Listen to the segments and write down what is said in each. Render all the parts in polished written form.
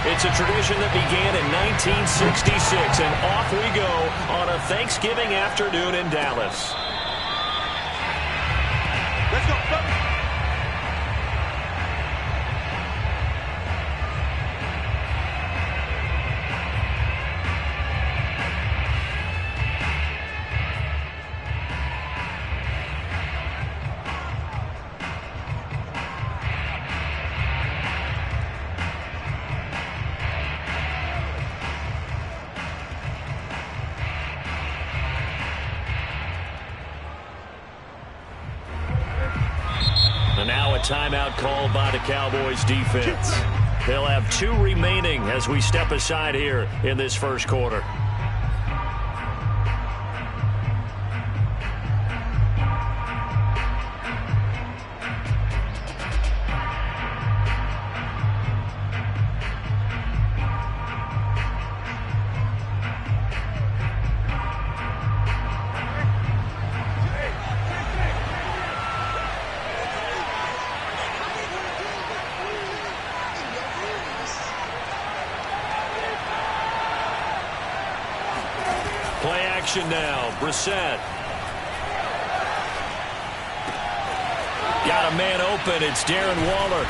It's a tradition that began in 1966, and off we go on a Thanksgiving afternoon in Dallas. Let's go, buddy. And now a timeout called by the Cowboys defense. They'll have 2 remaining as we step aside here in this first quarter. Play action now. Brissett. Got a man open. It's Darren Waller.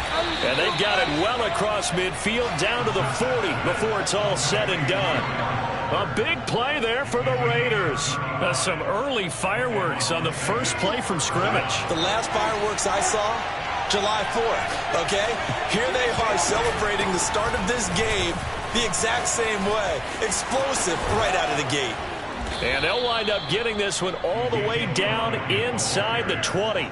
And they've got it well across midfield down to the 40 before it's all said and done. A big play there for the Raiders. Some early fireworks on the first play from scrimmage. The last fireworks I saw, July 4th, okay? Here they are celebrating the start of this game the exact same way. Explosive right out of the gate. And they'll wind up getting this one all the way down inside the 20.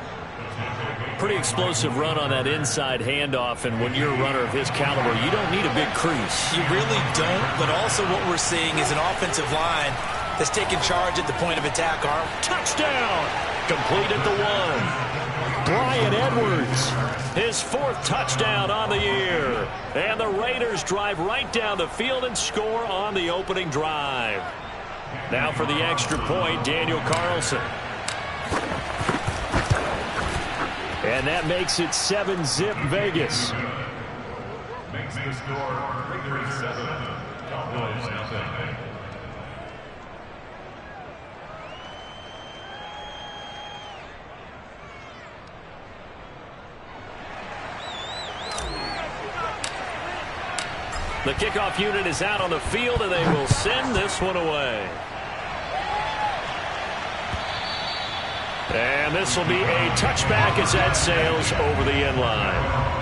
Pretty explosive run on that inside handoff, and when you're a runner of his caliber, you don't need a big crease. You really don't, but also what we're seeing is an offensive line that's taking charge at the point of attack. Touchdown! Complete at the 1. Bryan Edwards, his 4th touchdown on the year. And the Raiders drive right down the field and score on the opening drive. Now for the extra point, Daniel Carlson. And that makes it 7-zip Vegas. Makes the score Raiders 7, Cowboys nothing. The kickoff unit is out on the field, and they will send this one away. And this will be a touchback as that sails over the end line.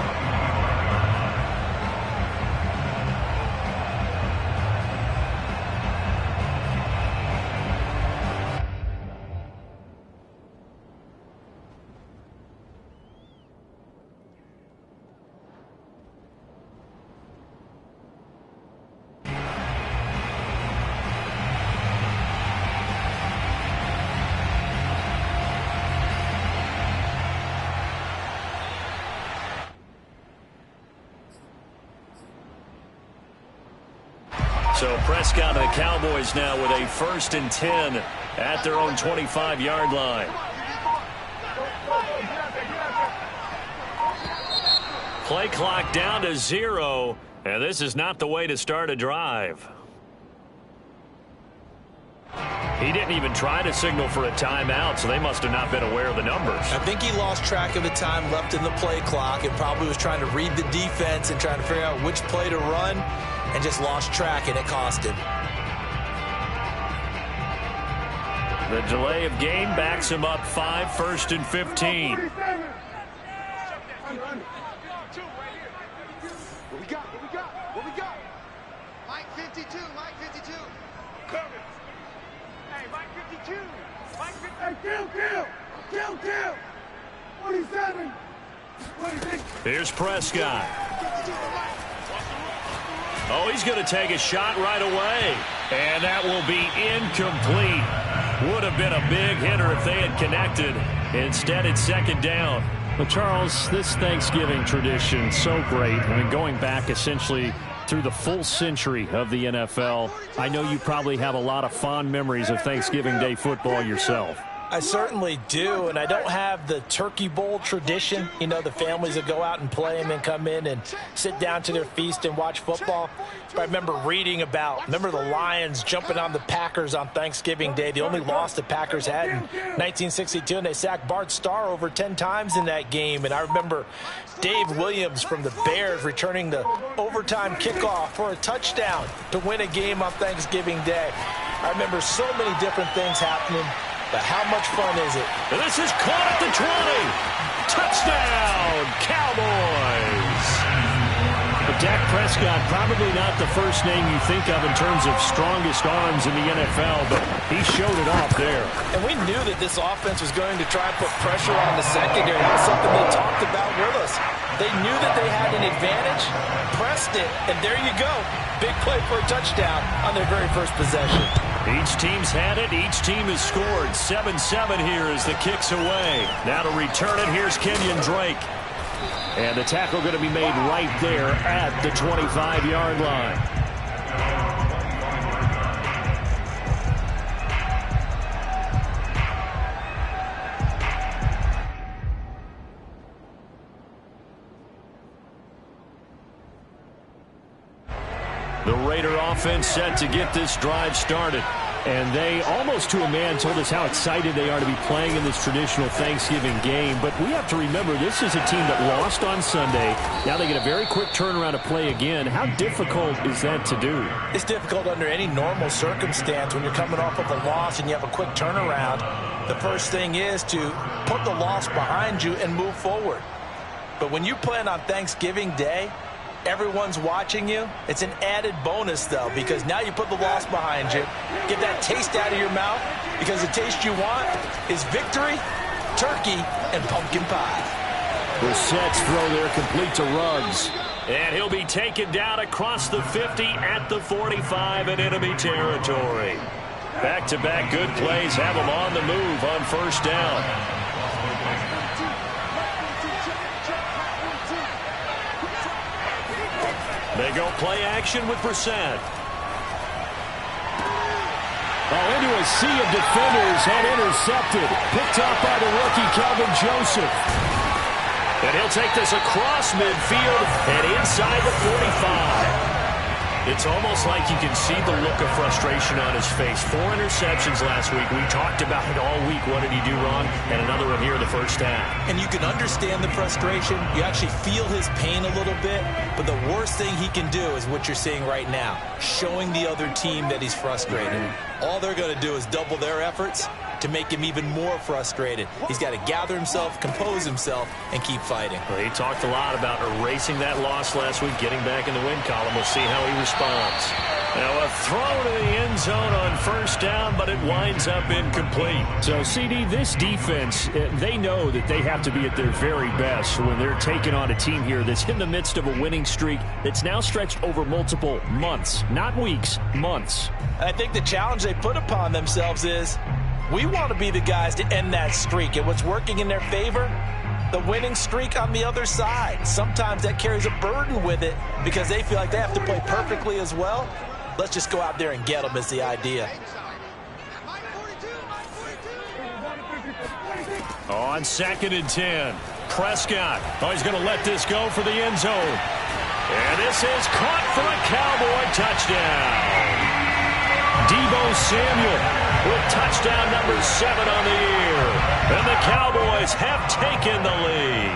So Prescott and the Cowboys now with a 1st and 10 at their own 25-yard line. Play clock down to 0, and this is not the way to start a drive. He didn't even try to signal for a timeout, so they must have not been aware of the numbers. I think he lost track of the time left in the play clock and probably was trying to read the defense and trying to figure out which play to run, and just lost track, and it cost him. The delay of game backs him up 5, 1st and 15. What we got? What we got? Mike 52, Mike 52. Cover. Hey, Mike 52. Mike 52. Hey, kill. 27. 26. Here's Prescott. Oh, he's going to take a shot right away. And that will be incomplete. Would have been a big hitter if they had connected. Instead, it's 2nd down. Well, Charles, this Thanksgiving tradition, so great. I mean, going back essentially through the full century of the NFL, I know you probably have a lot of fond memories of Thanksgiving Day football yourself. I certainly do, and I don't have the Turkey Bowl tradition. You know, the families that go out and play and then come in and sit down to their feast and watch football. But I remember reading remember the Lions jumping on the Packers on Thanksgiving Day. The only loss the Packers had in 1962, and they sacked Bart Starr over 10 times in that game. And I remember Dave Williams from the Bears returning the overtime kickoff for a touchdown to win a game on Thanksgiving Day. I remember so many different things happening, but how much fun is it? And this is caught at the 20. Touchdown, Cowboys. But Dak Prescott, probably not the first name you think of in terms of strongest arms in the NFL, but he showed it off there. And we knew that this offense was going to try and put pressure on the secondary. That was something they talked about with us. They knew that they had an advantage, pressed it, and there you go. Big play for a touchdown on their very first possession. Each team's had it. Each team has scored. 7-7 here as the kick's away. Now to return it, here's Kenyon Drake. And the tackle going to be made right there at the 25-yard line. The Raider offense set to get this drive started. And they, almost to a man, told us how excited they are to be playing in this traditional Thanksgiving game. But we have to remember, this is a team that lost on Sunday. Now they get a very quick turnaround to play again. How difficult is that to do? It's difficult under any normal circumstance when you're coming off of a loss and you have a quick turnaround. The first thing is to put the loss behind you and move forward. But when you plan on Thanksgiving Day, everyone's watching you. It's an added bonus, though, because now you put the loss behind you. Get that taste out of your mouth, because the taste you want is victory, turkey, and pumpkin pie. Brissett's throw there complete to Ruggs. And he'll be taken down across the 50 at the 45 in enemy territory. Back-to-back good plays have him on the move on first down. They go play action with Brissett. Oh, into a sea of defenders and intercepted. Picked off by the rookie, Kelvin Joseph. And he'll take this across midfield and inside the 45. It's almost like you can see the look of frustration on his face. 4 interceptions last week. We talked about it all week. What did he do wrong? And another one here in the first half. And you can understand the frustration. You actually feel his pain a little bit. But the worst thing he can do is what you're seeing right now, showing the other team that he's frustrated. All they're going to do is double their efforts to make him even more frustrated. He's got to gather himself, compose himself, and keep fighting. Well, he talked a lot about erasing that loss last week, getting back in the win column. We'll see how he responds. Now a throw to the end zone on first down, but it winds up incomplete. So, CD, this defense, they know that they have to be at their very best when they're taking on a team here that's in the midst of a winning streak that's now stretched over multiple months, not weeks, months. I think the challenge they put upon themselves is, we want to be the guys to end that streak. And what's working in their favor? The winning streak on the other side. Sometimes that carries a burden with it because they feel like they have to play perfectly as well. Let's just go out there and get them is the idea. On 2nd and 10, Prescott. Oh, he's going to let this go for the end zone. And this is caught for a Cowboy touchdown. Deebo Samuel with touchdown number 7 on the year. And the Cowboys have taken the lead.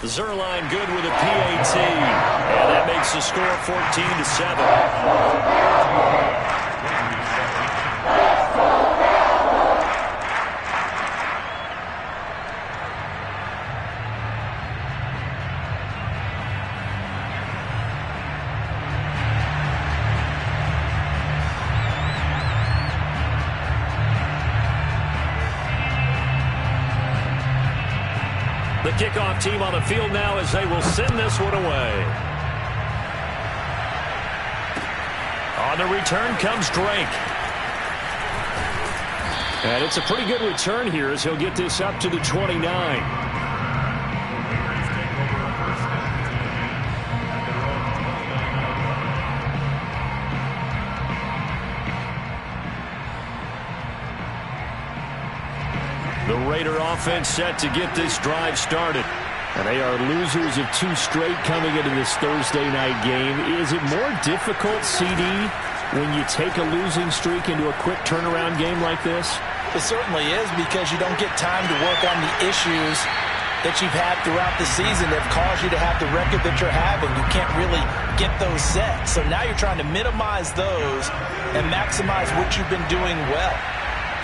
Zerline good with a PAT. And that makes the score 14-7. The kickoff team on the field now as they will send this one away. On the return comes Drake. And it's a pretty good return here as he'll get this up to the 29. Raider offense set to get this drive started. And they are losers of 2 straight coming into this Thursday night game. Is it more difficult, CD, when you take a losing streak into a quick turnaround game like this? It certainly is, because you don't get time to work on the issues that you've had throughout the season that have caused you to have the record that you're having. You can't really get those set. So now you're trying to minimize those and maximize what you've been doing well.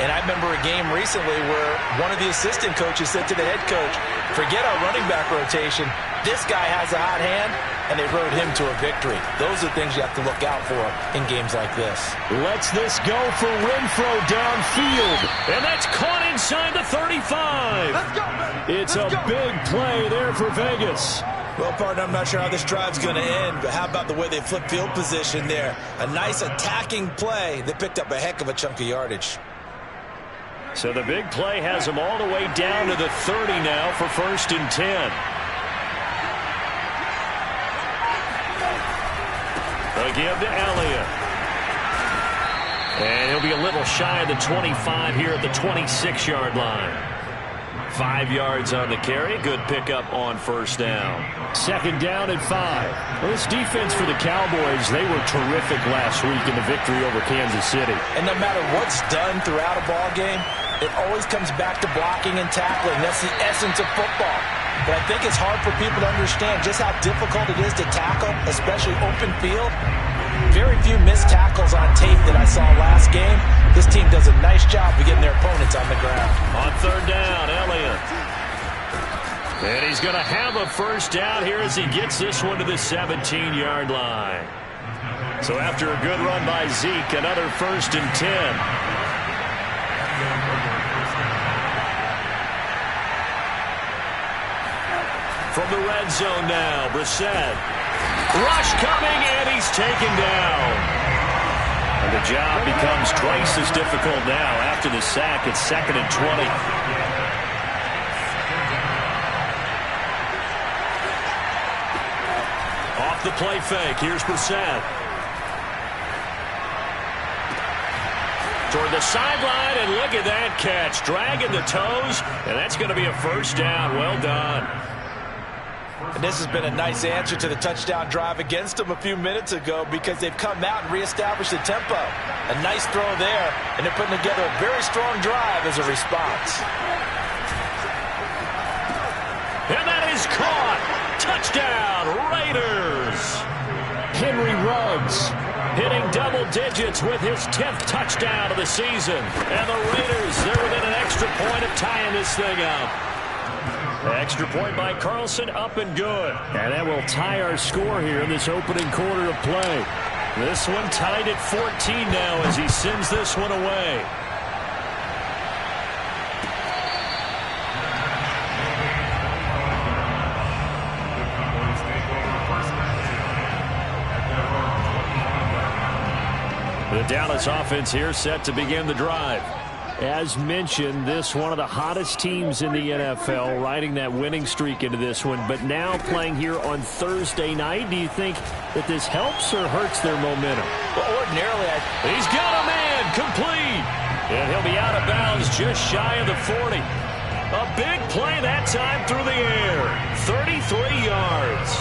And I remember a game recently where one of the assistant coaches said to the head coach, forget our running back rotation. This guy has a hot hand, and they rode him to a victory. Those are things you have to look out for in games like this. Lets this go for Renfro downfield. And that's caught inside the 35. Let's go, baby. It's a big play there for Vegas. Well, partner, I'm not sure how this drive's going to end, but how about the way they flip field position there? A nice attacking play that picked up a heck of a chunk of yardage. So the big play has him all the way down to the 30 now for 1st and 10. A give to Elliott. And he'll be a little shy of the 25 here at the 26-yard line. 5 yards on the carry. Good pickup on 1st down. 2nd down and 5. Well, this defense for the Cowboys, they were terrific last week in the victory over Kansas City. And no matter what's done throughout a ball game, it always comes back to blocking and tackling. That's the essence of football. But I think it's hard for people to understand just how difficult it is to tackle, especially open field. Very few missed tackles on tape that I saw last game. This team does a nice job of getting their opponents on the ground. On 3rd down, Elliott. And he's going to have a 1st down here as he gets this one to the 17-yard line. So after a good run by Zeke, another 1st and 10. From the red zone now, Brissett. Rush coming, and he's taken down. And the job becomes twice as difficult now after the sack. It's 2nd and 20. Off the play fake, here's Brissett. Toward the sideline, and look at that catch. Dragging the toes, and that's going to be a 1st down. Well done. And this has been a nice answer to the touchdown drive against them a few minutes ago, because they've come out and reestablished the tempo. A nice throw there, and they're putting together a very strong drive as a response. And that is caught. Touchdown, Raiders. Henry Ruggs hitting double digits with his 10th touchdown of the season. And the Raiders, they're within an extra point of tying this thing up. Extra point by Carlson, up and good. And that will tie our score here in this opening quarter of play. This one tied at 14 now as he sends this one away. The Dallas offense here set to begin the drive. As mentioned, this one of the hottest teams in the NFL, riding that winning streak into this one, but now playing here on Thursday night. Do you think that this helps or hurts their momentum? Well, ordinarily, he's got a man complete, and he'll be out of bounds just shy of the 40. A big play that time through the air, 33 yards.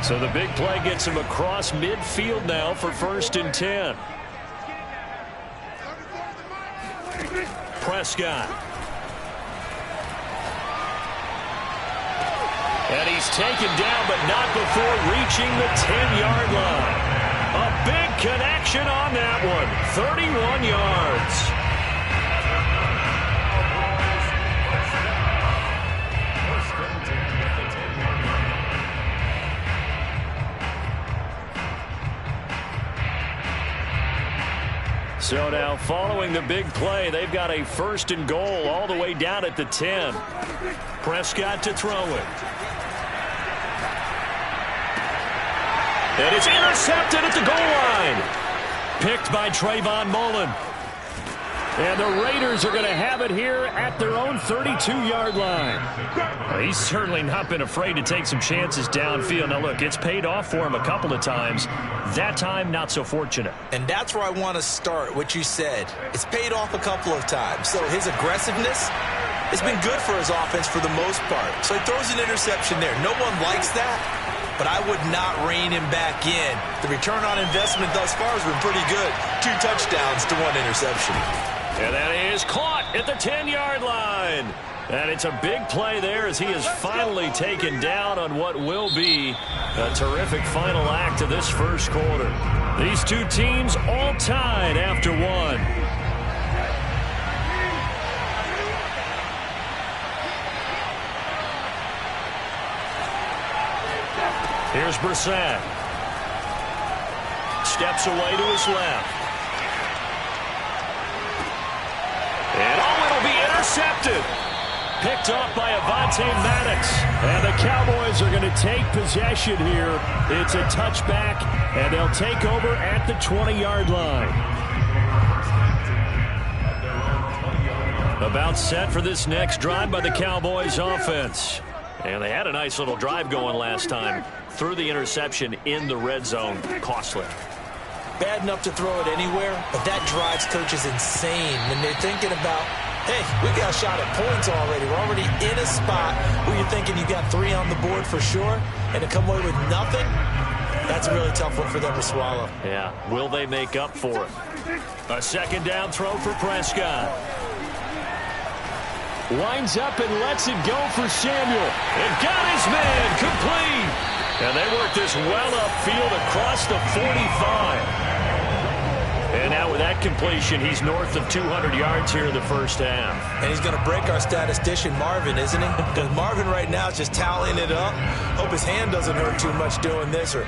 So the big play gets him across midfield now for 1st and 10. Prescott. And he's taken down, but not before reaching the 10-yard line. A big connection on that one, 31 yards. So now, following the big play, they've got a 1st and goal all the way down at the 10. Prescott to throw it. And it's intercepted at the goal line. Picked by Trayvon Mullen. And the Raiders are going to have it here at their own 32-yard line. Well, he's certainly not been afraid to take some chances downfield. Now, look, it's paid off for him a couple of times. That time, not so fortunate. And that's where I want to start, what you said. It's paid off a couple of times. So his aggressiveness has been good for his offense for the most part. So he throws an interception there. No one likes that, but I would not rein him back in. The return on investment thus far has been pretty good. 2 touchdowns to 1 interception. And that is caught at the 10-yard line. And it's a big play there as he is finally taken down on what will be a terrific final act of this first quarter. These two teams all tied after 1. Here's Brissett. Steps away to his left. And it'll be intercepted. Picked off by Avonte Maddox. And the Cowboys are going to take possession here. It's a touchback, and they'll take over at the 20-yard line. About set for this next drive by the Cowboys offense. And they had a nice little drive going last time. Threw the interception in the red zone. Costly. Bad enough to throw it anywhere, but that drives coaches insane when they're thinking about, hey, we got a shot at points already. We're already in a spot where you're thinking you got 3 on the board for sure, and to come away with nothing, that's a really tough one for them to swallow. Yeah, will they make up for it? A second down throw for Prescott. Winds up and lets it go for Samuel. And got his man complete. And they work this well upfield across the 45. And now with that completion, he's north of 200 yards here in the first half. And he's going to break our statistician, Marvin, isn't he? Because Marvin right now is just tallying it up. Hope his hand doesn't hurt too much doing this or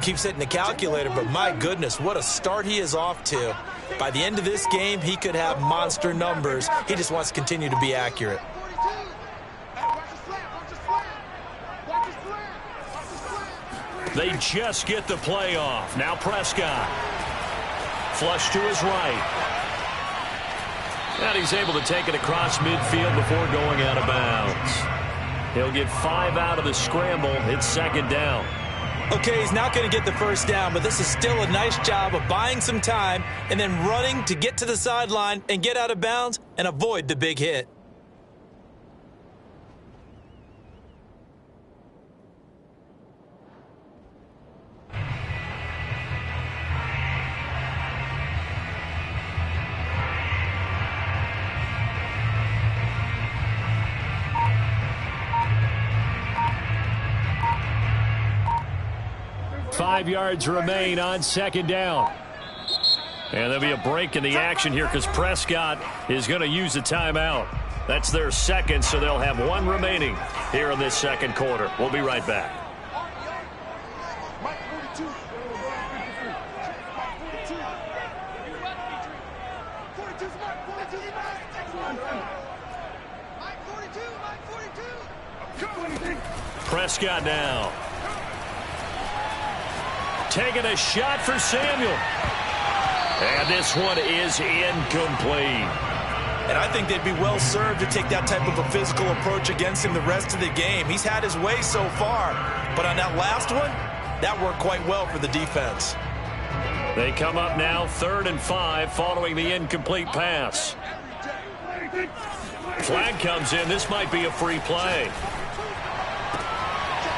keeps hitting the calculator. But my goodness, what a start he is off to. By the end of this game, he could have monster numbers. He just wants to continue to be accurate. They just get the play off. Now Prescott. Flush to his right. And he's able to take it across midfield before going out of bounds. He'll get 5 out of the scramble. It's second down. Okay, he's not going to get the first down, but this is still a nice job of buying some time and then running to get to the sideline and get out of bounds and avoid the big hit. Five yards remain on second down. And there'll be a break in the action here because Prescott is going to use a timeout. That's their second, so they'll have 1 remaining here in this second quarter. We'll be right back. Prescott now. Taking a shot for Samuel. And this one is incomplete. And I think they'd be well served to take that type of a physical approach against him the rest of the game. He's had his way so far. But on that last one, that worked quite well for the defense. They come up now 3rd and 5 following the incomplete pass. Flag comes in. This might be a free play.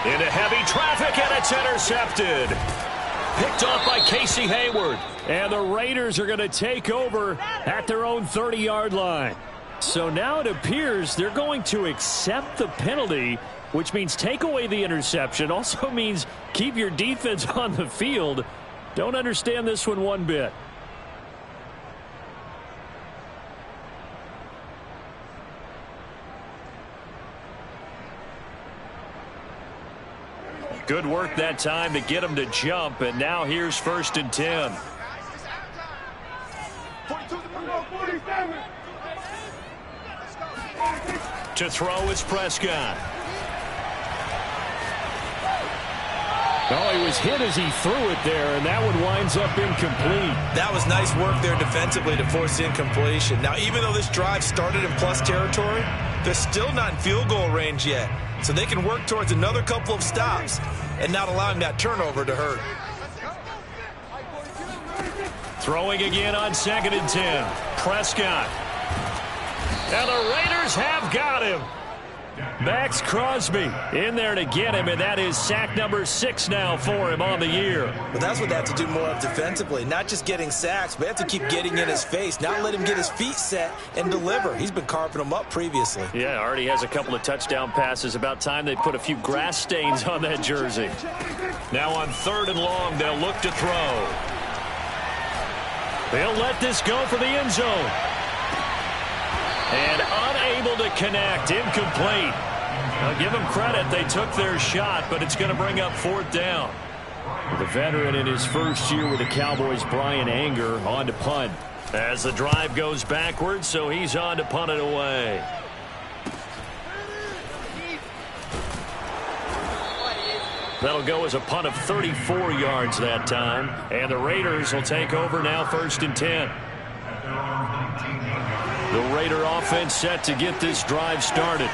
Into heavy traffic, and it's intercepted. Picked off by Casey Hayward. And the Raiders are going to take over at their own 30-yard line. So now it appears they're going to accept the penalty, which means take away the interception. Also means keep your defense on the field. Don't understand this one bit. Good work that time to get him to jump, and now here's 1st and 10. To throw is Prescott. Oh, he was hit as he threw it there, and that one winds up incomplete. That was nice work there defensively to force the incompletion. Now, even though this drive started in plus territory, they're still not in field goal range yet. So they can work towards another couple of stops and not allowing that turnover to hurt. Throwing again on 2nd and 10. Prescott. And the Raiders have got him. Max Crosby in there to get him, and that is sack number 6 now for him on the year. But that's what they have to do more of defensively, not just getting sacks, but they have to keep getting in his face, not let him get his feet set and deliver. He's been carving them up previously. Yeah, already has a couple of touchdown passes. About time they put a few grass stains on that jersey. Now on 3rd and long, they'll look to throw. They'll let this go for the end zone. And unable to connect, incomplete. I'll give them credit, they took their shot, but it's going to bring up 4th down. The veteran in his first year with the Cowboys, Brian Anger, on to punt. As the drive goes backwards, so he's on to punt it away. That'll go as a punt of 34 yards that time. And the Raiders will take over now 1st and 10. The Raider offense set to get this drive started.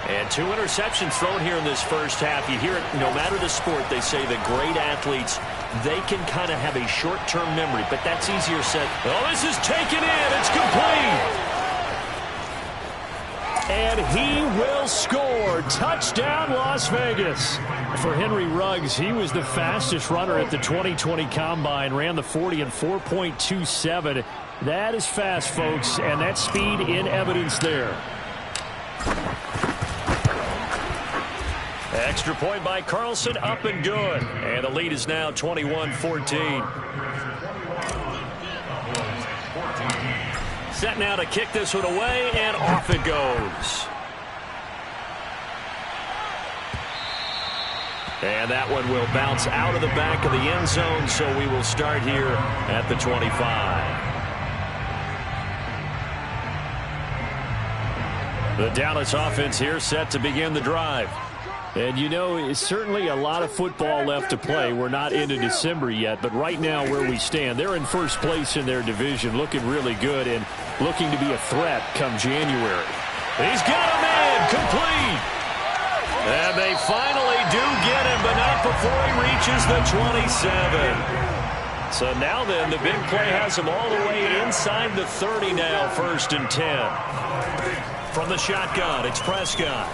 And 2 interceptions thrown here in this first half. You hear it, no matter the sport, they say the great athletes, they can kind of have a short-term memory, but that's easier said. Oh, this is taken in. It's complete. And he will score. Touchdown, Las Vegas. For Henry Ruggs, he was the fastest runner at the 2020 Combine. Ran the 40 in 4.27. That is fast, folks, and that speed in evidence there. Extra point by Carlson, up and good. And the lead is now 21-14. Set now to kick this one away, and off it goes. And that one will bounce out of the back of the end zone, so we will start here at the 25. The Dallas offense here set to begin the drive. And, you know, it's certainly a lot of football left to play. We're not into December yet, but right now where we stand, they're in first place in their division, looking really good and looking to be a threat come January. He's got a man, complete. And they finally do get him, but not before he reaches the 27. So now then, the big play has him all the way inside the 30 now, 1st and 10. From the shotgun, it's Prescott.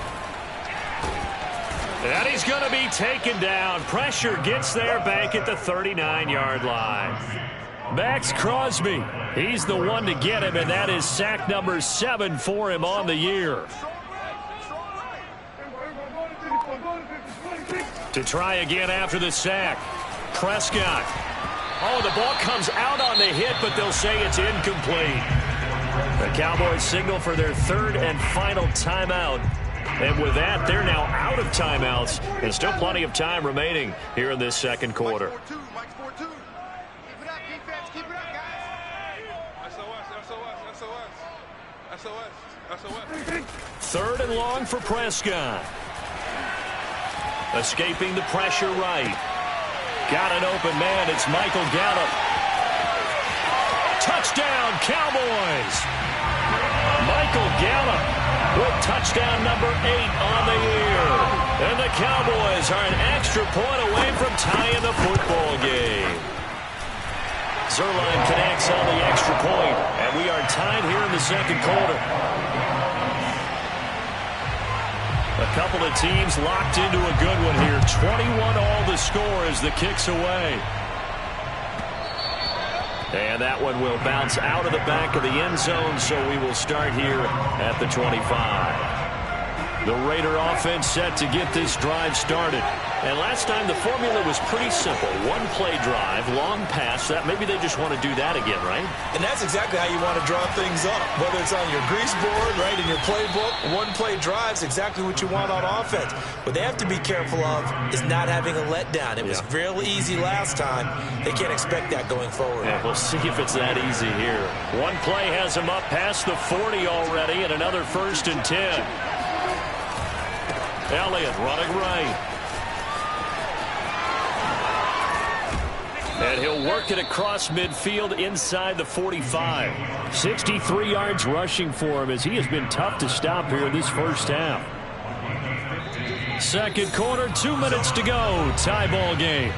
And he's going to be taken down. Pressure gets there back at the 39-yard line. Max Crosby, he's the one to get him, and that is sack number 7 for him on the year. To try again after the sack, Prescott. Oh, the ball comes out on the hit, but they'll say it's incomplete. The Cowboys signal for their 3rd and final timeout. And with that, they're now out of timeouts. There's still plenty of time remaining here in this second quarter. Third and long for Prescott. Escaping the pressure right. Got an open man. It's Michael Gallup. Touchdown, Cowboys. Michael Gallup with touchdown number 8 on the year. And the Cowboys are an extra point away from tying the football game. Zerline connects on the extra point, and we are tied here in the second quarter. A couple of teams locked into a good one here. 21 all the score as the kick's away. And that one will bounce out of the back of the end zone, so we will start here at the 25. The Raider offense set to get this drive started. And last time the formula was pretty simple. One play drive, long pass. That maybe they just want to do that again, right? And that's exactly how you want to draw things up. Whether it's on your grease board, right, in your playbook, one play drive is exactly what you want on offense. What they have to be careful of is not having a letdown. It was real easy last time. They can't expect that going forward. Yeah, we'll see if it's that easy here. One play has them up past the 40 already, and another 1st and 10. Elliott running right. And he'll work it across midfield inside the 45. 63 yards rushing for him as he has been tough to stop here in this first half. Second quarter, 2 minutes to go. Tie ball game.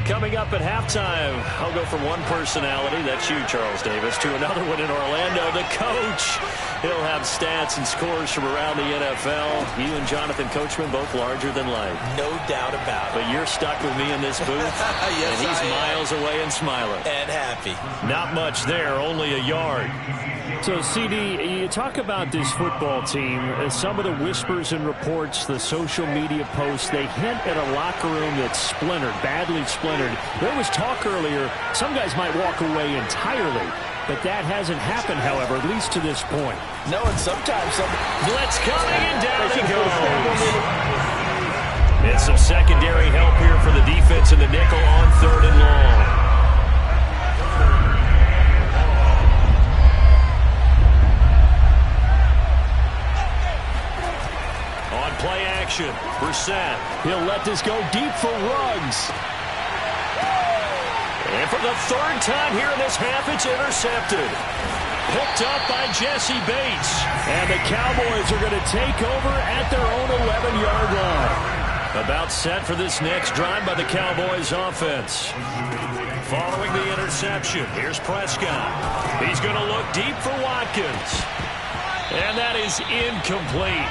Coming up at halftime, I'll go from one personality, that's you, Charles Davis, to another one in Orlando, the coach. He'll have stats and scores from around the NFL. You and Jonathan Coachman, both larger than life. No doubt about it. But you're stuck with me in this booth, yes, and he's miles away and smiling. And happy. Not much there, only a yard. So, CD, you talk about this football team, some of the whispers and reports, the social media posts, they hint at a locker room that's splintered, badly splintered. There was talk earlier, some guys might walk away entirely, but that hasn't happened, however, at least to this point. No, and sometimes blitz coming, and down he goes. And some secondary help here for the defense in the nickel on 3rd and long. Play action. Brissett. He'll let this go deep for Ruggs. And for the 3rd time here in this half, it's intercepted. Picked up by Jesse Bates. And the Cowboys are going to take over at their own 11-yard line. About set for this next drive by the Cowboys offense. Following the interception, here's Prescott. He's going to look deep for Watkins. And that is incomplete.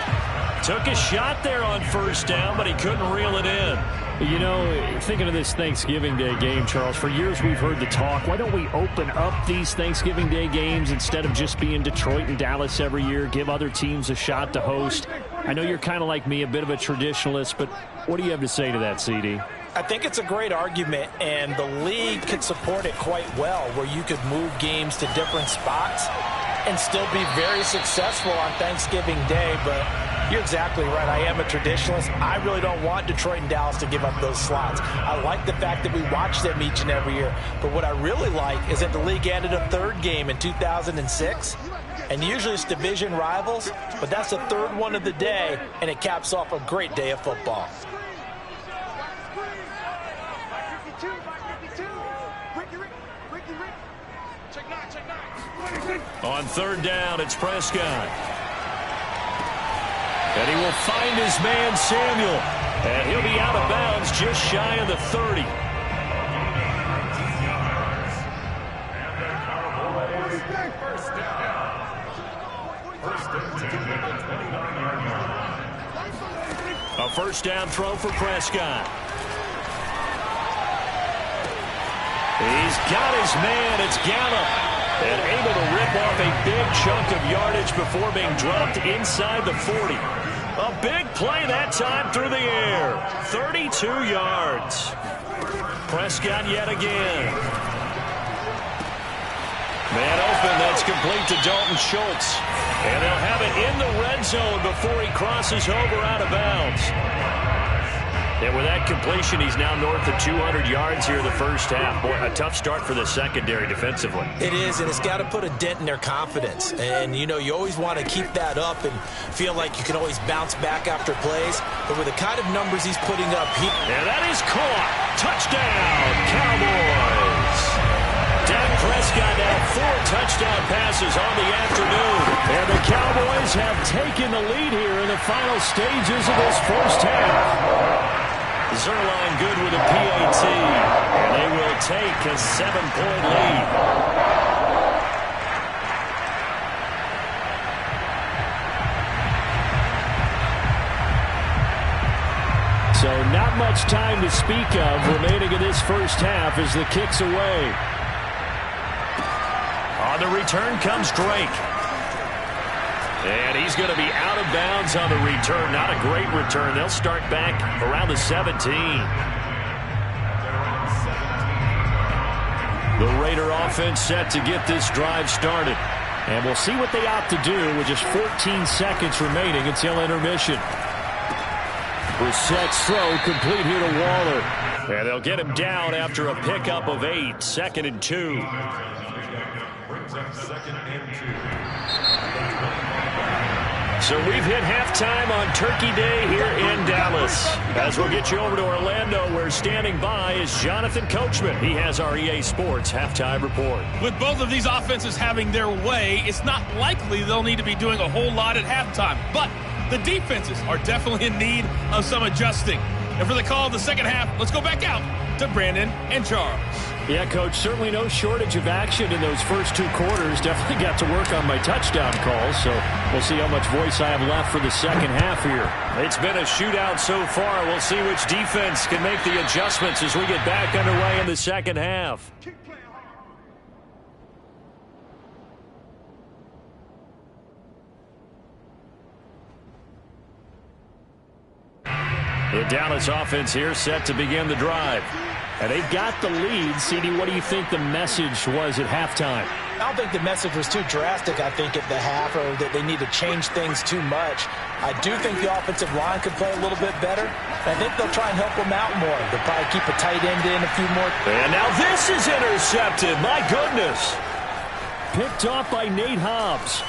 Took a shot there on 1st down, but he couldn't reel it in. You know, thinking of this Thanksgiving Day game, Charles, for years we've heard the talk, why don't we open up these Thanksgiving Day games instead of just being Detroit and Dallas every year, give other teams a shot to host? I know you're kind of like me, a bit of a traditionalist, but what do you have to say to that, CD? I think it's a great argument, and the league could support it quite well, where you could move games to different spots and still be very successful on Thanksgiving Day, but you're exactly right. I am a traditionalist. I really don't want Detroit and Dallas to give up those slots. I like the fact that we watch them each and every year. But what I really like is that the league added a 3rd game in 2006. And usually it's division rivals, but that's the 3rd one of the day, and it caps off a great day of football. On 3rd down, it's Prescott. And he will find his man, Samuel. And he'll be out of bounds just shy of the 30. A 1st down throw for Prescott. He's got his man. It's Gallup. And able to rip off a big chunk of yardage before being dropped inside the 40. A big play that time through the air. 32 yards. Prescott yet again. Man open, that's complete to Dalton Schultz. And they'll have it in the red zone before he crosses over out of bounds. And with that completion, he's now north of 200 yards here in the first half. Boy, a tough start for the secondary defensively. It is, and it's got to put a dent in their confidence. And, you know, you always want to keep that up and feel like you can always bounce back after plays. But with the kind of numbers he's putting up, and that is caught. Touchdown, Cowboys. Dak Prescott now 4 touchdown passes on the afternoon. And the Cowboys have taken the lead here in the final stages of this first half. Zerline good with a PAT, and they will take a 7-point lead. So not much time to speak of remaining in this first half as the kick's away. On the return comes Drake. And he's going to be out of bounds on the return. Not a great return. They'll start back around the 17. The Raider offense set to get this drive started. And we'll see what they opt to do with just 14 seconds remaining until intermission. Brissett's throw complete here to Waller. And they'll get him down after a pickup of 8. 2nd and 2. Brings up 2nd and 2. So we've hit halftime on Turkey Day here in Dallas. As we'll get you over to Orlando, where standing by is Jonathan Coachman. He has our EA Sports halftime report. With both of these offenses having their way, it's not likely they'll need to be doing a whole lot at halftime. But the defenses are definitely in need of some adjusting. And for the call of the second half, let's go back out to Brandon and Charles. Yeah, Coach, certainly no shortage of action in those first 2 quarters. Definitely got to work on my touchdown calls, so we'll see how much voice I have left for the second half here. It's been a shootout so far. We'll see which defense can make the adjustments as we get back underway in the second half. The Dallas offense here set to begin the drive. And they've got the lead. CD, what do you think the message was at halftime? I don't think the message was too drastic, I think, at the half, or that they need to change things too much. I do think the offensive line could play a little bit better. I think they'll try and help them out more. They'll probably keep a tight end in a few more. And now this is intercepted. My goodness. Picked off by Nate Hobbs.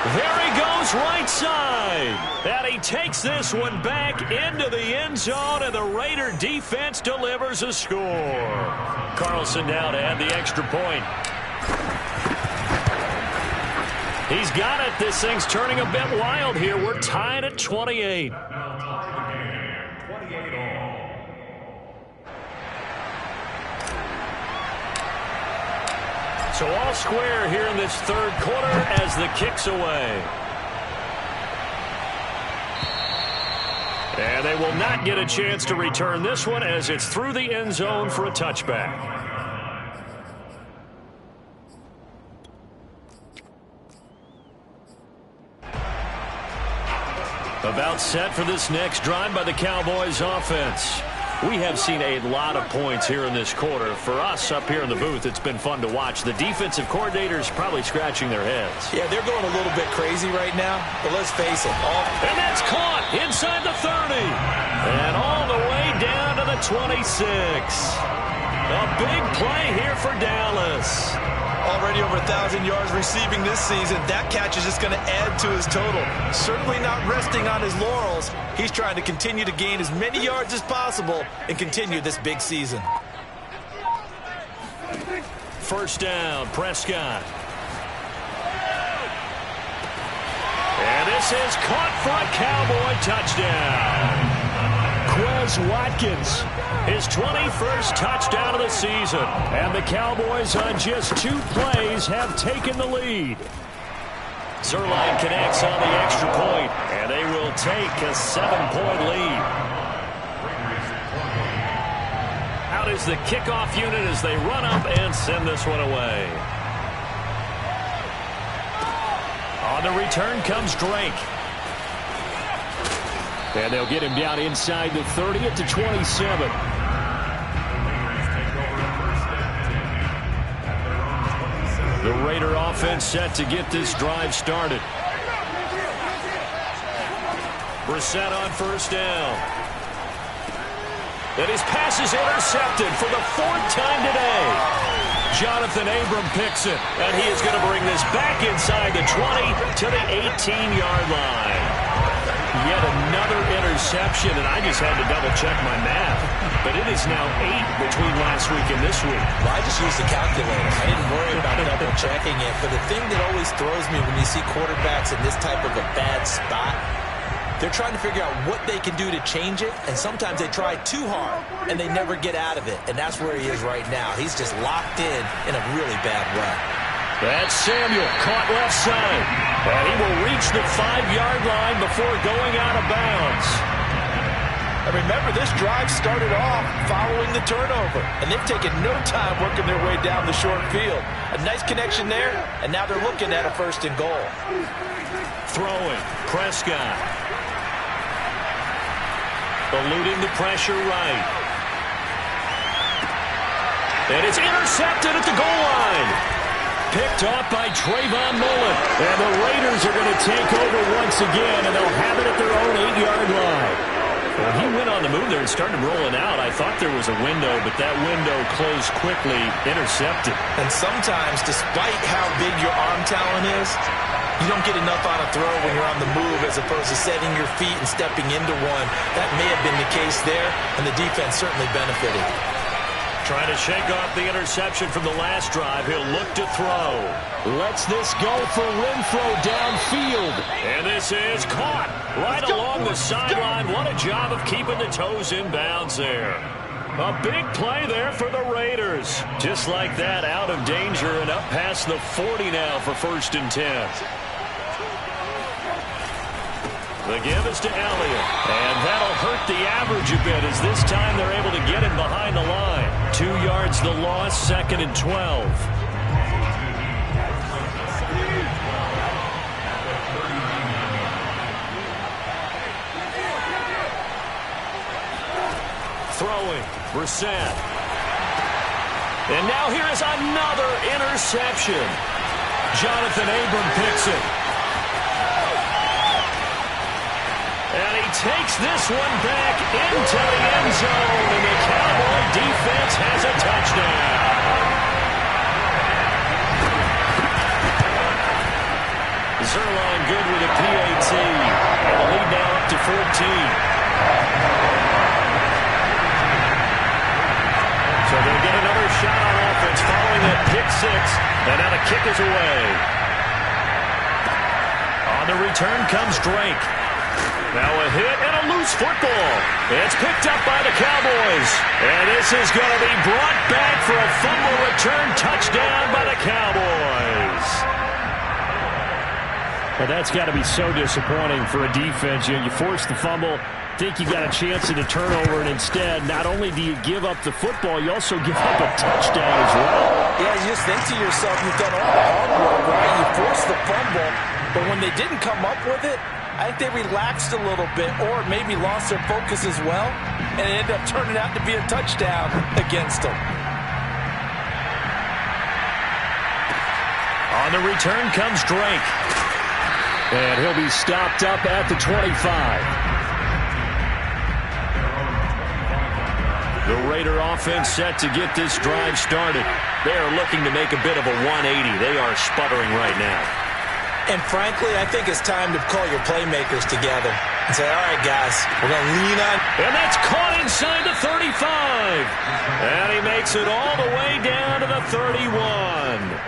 There he goes right side. And he takes this one back into the end zone, and the Raider defense delivers a score. Carlson now to add the extra point. He's got it. This thing's turning a bit wild here. We're tied at 28. So all square here in this third quarter as the kick's away. And they will not get a chance to return this one as it's through the end zone for a touchback. About set for this next drive by the Cowboys offense. We have seen a lot of points here in this quarter. For us up here in the booth, it's been fun to watch. The defensive coordinators probably scratching their heads. Yeah, they're going a little bit crazy right now, but let's face it. And that's caught inside the 30. And all the way down to the 26. A big play here for Dallas. Already over 1,000 yards receiving this season. That catch is just going to add to his total. Certainly not resting on his laurels. He's trying to continue to gain as many yards as possible and continue this big season. First down, Prescott. And this is caught for a Cowboy touchdown. Quez Watkins, his 21st touchdown of the season. And the Cowboys on just 2 plays have taken the lead. Zerline connects on the extra point, and they will take a 7-point lead. Out is the kickoff unit as they run up and send this one away. On the return comes Drake. And they'll get him down inside the 30 at the 27. The Raider offense set to get this drive started. Brissett on first down. And his pass is intercepted for the 4th time today. Jonathan Abram picks it, and he is going to bring this back inside the 20 to the 18-yard line. Yet another interception, and I just had to double-check my math. But it is now 8 between last week and this week. Well, I just used the calculator. I didn't worry about double-checking it. But the thing that always throws me when you see quarterbacks in this type of a bad spot, they're trying to figure out what they can do to change it, and sometimes they try too hard, and they never get out of it. And that's where he is right now. He's just locked in a really bad rut. That's Samuel, caught left side. And he will reach the 5-yard line before going out of bounds. And remember, this drive started off following the turnover, and they've taken no time working their way down the short field. A nice connection there, and now they're looking at a 1st and goal. Throwing, Prescott. Eluding the pressure right. And it's intercepted at the goal line. Picked off by Trayvon Mullen. And the Raiders are going to take over once again, and they'll have it at their own 8-yard line. Well, he went on the move there and started rolling out. I thought there was a window, but that window closed quickly, intercepted. And sometimes, despite how big your arm talent is, You don't get enough on a throw when you're on the move as opposed to setting your feet and stepping into one. That may have been the case there, and the defense certainly benefited. Trying to shake off the interception from the last drive. He'll look to throw. Lets this go for Renfro downfield. And this is caught right along the sideline. What a job of keeping the toes in bounds there. A big play there for the Raiders. Just like that, out of danger and up past the 40 now for 1st and 10. The give is to Elliott, and that'll hurt the average a bit as this time they're able to get him behind the line. 2 yards the loss, 2nd and 12. Throwing, Brissett. And now here is another interception. Jonathan Abram picks it. And he takes this one back into the end zone, and the Cowboy defense has a touchdown. Zerline good with a PAT, and the lead now up to 14. So they'll get another shot on offense following that pick 6, and now the kick is away. On the return comes Drake. Now a hit and a loose football. It's picked up by the Cowboys. And this is going to be brought back for a fumble return touchdown by the Cowboys. Well, that's got to be so disappointing for a defense. You force the fumble, think you got a chance at a turnover, and instead, not only do you give up the football, you also give up a touchdown as well. Yeah, you just think to yourself, you've done all the hard work, right? You forced the fumble, but when they didn't come up with it, I think they relaxed a little bit or maybe lost their focus as well, and it ended up turning out to be a touchdown against them. On the return comes Drake. And he'll be stopped up at the 25. The Raider offense set to get this drive started. They are looking to make a bit of a 180. They are sputtering right now. And frankly, I think it's time to call your playmakers together and say, all right, guys, we're going to lean on. And that's caught inside the 35. And he makes it all the way down to the 31.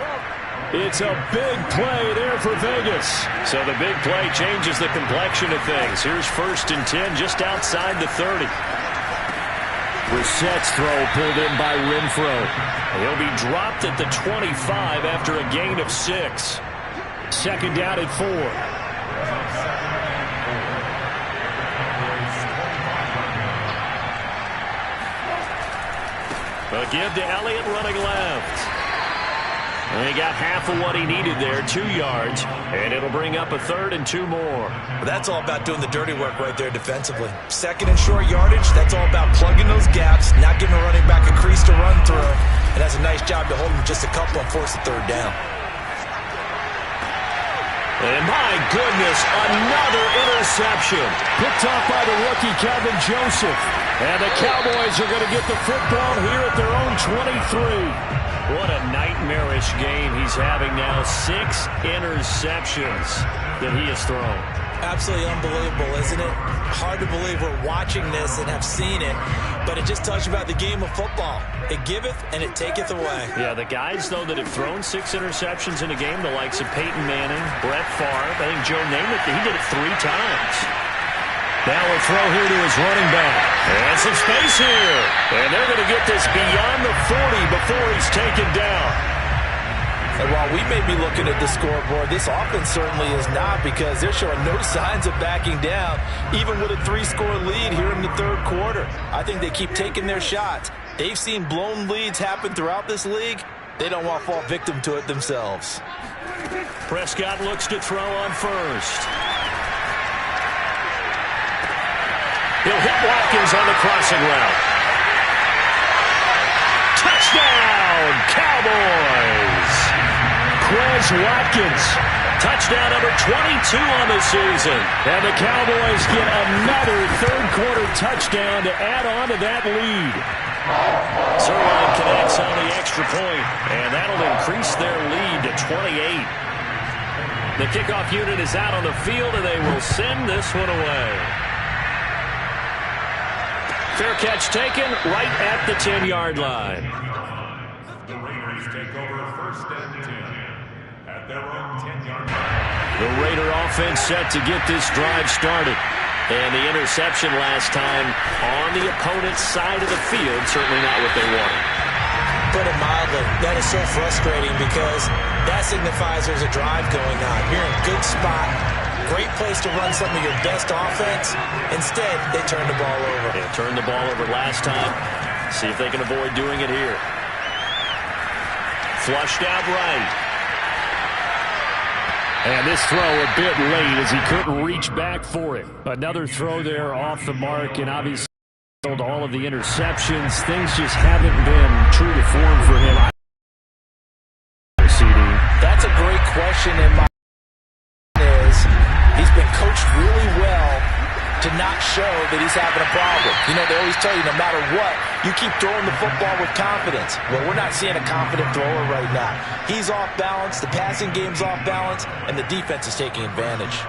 It's a big play there for Vegas. So the big play changes the complexion of things. Here's 1st and 10 just outside the 30. Brissett's throw pulled in by Renfro. He'll be dropped at the 25 after a gain of 6. 2nd down at 4. A give to Elliott running left. And he got half of what he needed there, 2 yards, and it'll bring up a 3rd and 2 more. That's all about doing the dirty work right there defensively. 2nd and short yardage, that's all about plugging those gaps, not giving a running back a crease to run through, and that's a nice job to hold him just a couple and force the 3rd down. And my goodness, another interception. Picked off by the rookie, Calvin Joseph. And the Cowboys are going to get the football here at their own 23. What a nightmarish game he's having now. 6 interceptions that he has thrown. Absolutely unbelievable, isn't it? Hard to believe we're watching this and have seen it, but it just tells you about the game of football. It giveth and it taketh away. Yeah, the guys, though, that have thrown 6 interceptions in a game, the likes of Peyton Manning, Brett Favre, I think Joe Namath, he did it 3 times. Now a throw here to his running back. And some space here. And they're going to get this beyond the 40 before he's taken down. And while we may be looking at the scoreboard, this offense certainly is not, because they're showing no signs of backing down, even with a 3-score lead here in the 3rd quarter. I think they keep taking their shots. They've seen blown leads happen throughout this league. They don't want to fall victim to it themselves. Prescott looks to throw on 1st. He'll hit Watkins on the crossing route. Touchdown, Cowboys! Quez Watkins. Touchdown number 22 on the season. And the Cowboys get another 3rd quarter touchdown to add on to that lead. Zerline connects on the extra point, and that'll increase their lead to 28. The kickoff unit is out on the field, and they will send this one away. Fair catch taken right at the 10-yard line. The Raiders take over 1st and 10 at their own 10-yard line. The Raider offense set to get this drive started. And the interception last time on the opponent's side of the field, certainly not what they wanted. Put it mildly, that is so frustrating because that signifies there's a drive going on. You're in a good spot, great place to run some of your best offense. Instead, they turn the ball over. They turned the ball over last time. See if they can avoid doing it here. Flushed out right. And this throw a bit late as he couldn't reach back for it. Another throw there off the mark, and obviously all of the interceptions. Things just haven't been true to form for him. CD. That's a great question, and my is he's been coached really well to not show that he's having a problem. You know, they always tell you no matter what, you keep throwing the football with confidence. Well, we're not seeing a confident thrower right now. He's off balance, the passing game's off balance, and the defense is taking advantage.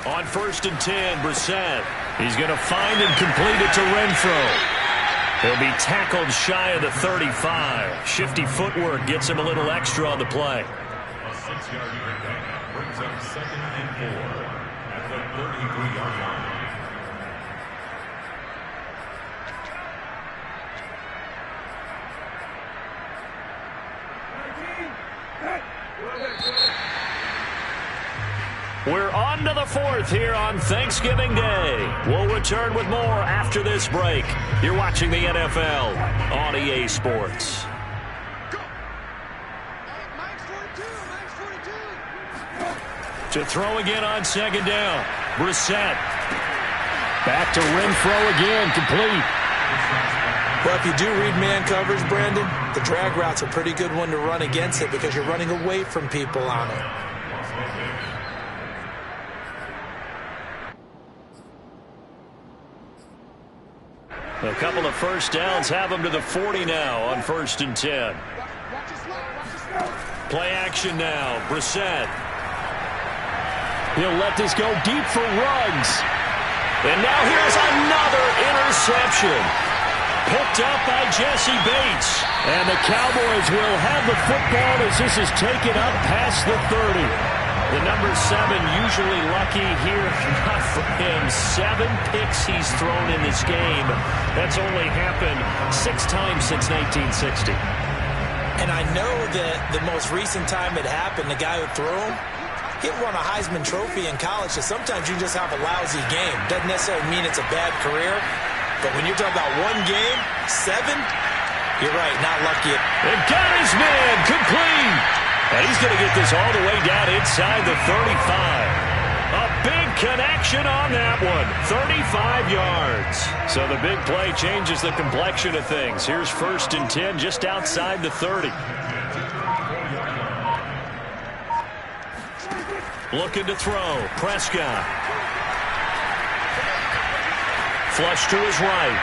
On 1st and 10, Brissett. He's going to find and complete it to Renfro. He'll be tackled shy of the 35. Shifty footwork gets him a little extra on the play. A 6-yard pickup brings up 2nd and 4 at the 33-yard line. We're on to the 4th here on Thanksgiving Day. We'll return with more after this break. You're watching the NFL on EA Sports. To throw again on 2nd down. Brissett. Back to Renfro again, complete. Well, if you do read man coverage, Brandon, the drag route's a pretty good one to run against it because you're running away from people on it. A couple of first downs have them to the 40 now on 1st and 10. Play action now. Brissett. He'll let this go deep for Ruggs. And now here's another interception. Picked up by Jesse Bates. And the Cowboys will have the football as this is taken up past the 30. The number 7 usually lucky here, not for him. 7 picks he's thrown in this game. That's only happened 6 times since 1960. And I know that the most recent time it happened, the guy who threw him, he won a Heisman Trophy in college, so sometimes you just have a lousy game. Doesn't necessarily mean it's a bad career, but when you're talking about one game, 7, you're right, not lucky. And got his man complete. And he's going to get this all the way down inside the 35. A big connection on that one. 35 yards. So the big play changes the complexion of things. Here's 1st and 10 just outside the 30. Looking to throw. Prescott. Flush to his right.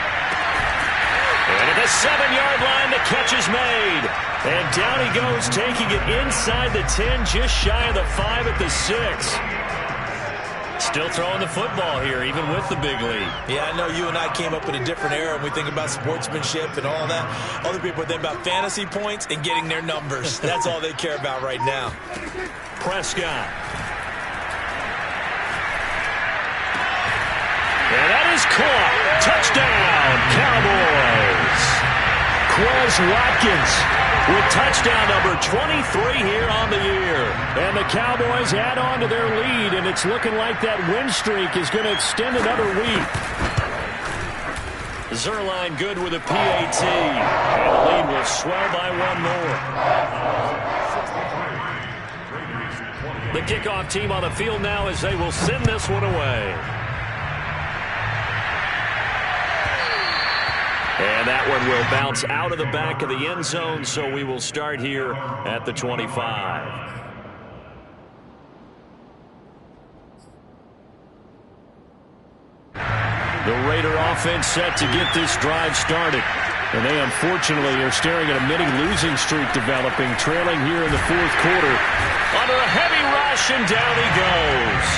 And at the 7-yard line, the catch is made. And down he goes, taking it inside the 10, just shy of the 5 at the 6. Still throwing the football here, even with the big lead. Yeah, I know you and I came up in a different era, and we think about sportsmanship and all that. Other people think about fantasy points and getting their numbers. That's all they care about right now. Prescott. And that is caught. Touchdown, Cowboys. Quez Watkins with touchdown number 23 here on the year. And the Cowboys add on to their lead, and it's looking like that win streak is going to extend another week. Zerline good with a PAT, and the lead will swell by one more. The kickoff team on the field now as they will send this one away. And that one will bounce out of the back of the end zone, so we will start here at the 25. The Raider offense set to get this drive started. And they unfortunately are staring at a mini losing streak developing, trailing here in the fourth quarter. Under a heavy rush, and down he goes.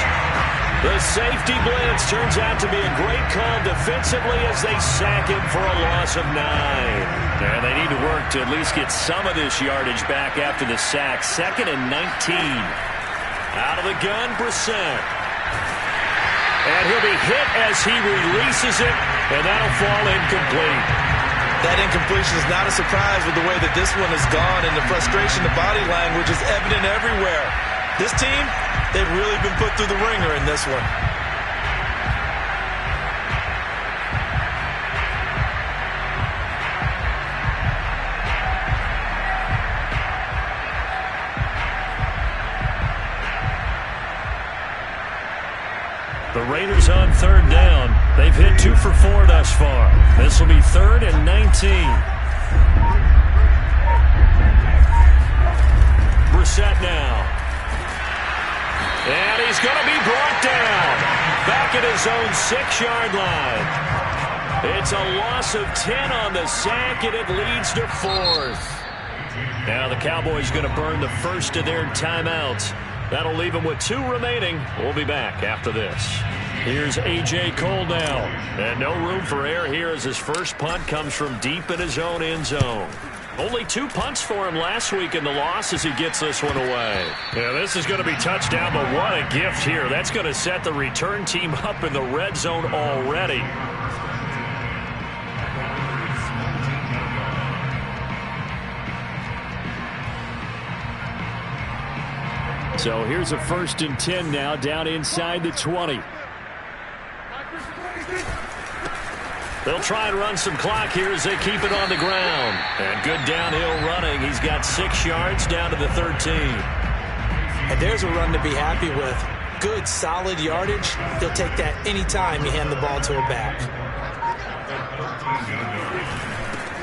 The safety blitz turns out to be a great call defensively as they sack him for a loss of 9. And they need to work to at least get some of this yardage back after the sack. 2nd and 19. Out of the gun, Brissett. And he'll be hit as he releases it, and that'll fall incomplete. That incompletion is not a surprise with the way that this one has gone, and the frustration, the body language is evident everywhere. This team, they've really been put through the ringer in this one. The Raiders on 3rd down. They've hit 2 for 4 thus far. This will be 3rd and 19. Brissett now. And he's going to be brought down. Back at his own 6-yard line. It's a loss of 10 on the sack, and it leads to 4th. Now the Cowboys going to burn the first of their timeouts. That'll leave him with 2 remaining. We'll be back after this. Here's A.J. Cole now. And no room for error here as his first punt comes from deep in his own end zone. Only 2 punts for him last week in the loss as he gets this one away. Yeah, this is going to be touchdown, but what a gift here. That's going to set the return team up in the red zone already. So here's a 1st and 10 now down inside the 20. They'll try and run some clock here as they keep it on the ground. And good downhill running. He's got 6 yards down to the 13. And there's a run to be happy with. Good, solid yardage. He'll take that anytime you hand the ball to a back.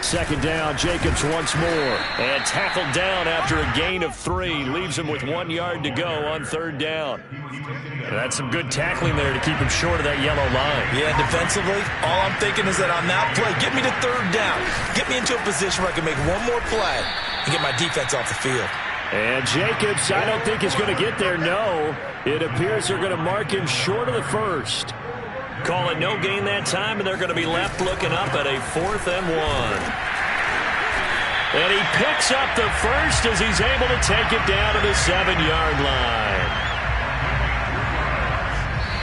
2nd down, Jacobs once more. And tackled down after a gain of 3. Leaves him with 1 yard to go on 3rd down. And that's some good tackling there to keep him short of that yellow line. Yeah, defensively, all I'm thinking is that on that play, get me to 3rd down. Get me into a position where I can make one more play and get my defense off the field. And Jacobs, I don't think is going to get there, no. It appears they're going to mark him short of the 1st. Call it no gain that time, and they're going to be left looking up at a 4th and 1. And he picks up the 1st as he's able to take it down to the 7-yard line.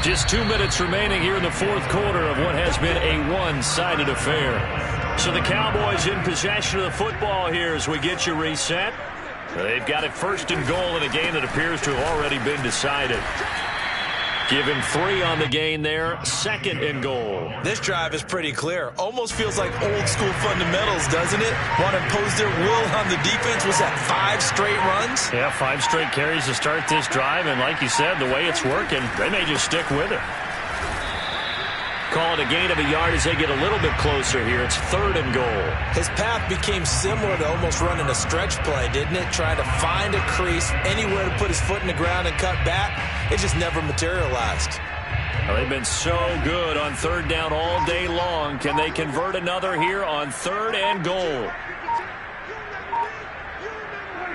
Just 2 minutes remaining here in the 4th quarter of what has been a one-sided affair. So the Cowboys in possession of the football here as we get you reset. They've got it 1st and goal in a game that appears to have already been decided. Give him 3 on the gain there. 2nd and goal. This drive is pretty clear. Almost feels like old school fundamentals, doesn't it? Want to impose their will on the defense. Was that 5 straight runs? Yeah, 5 straight carries to start this drive. And like you said, the way it's working, they may just stick with it. Call it a gain of a yard as they get a little bit closer here. It's 3rd and goal. His path became similar to almost running a stretch play, didn't it? Trying to find a crease, anywhere to put his foot in the ground and cut back. It just never materialized. Well, they've been so good on 3rd down all day long. Can they convert another here on 3rd and goal?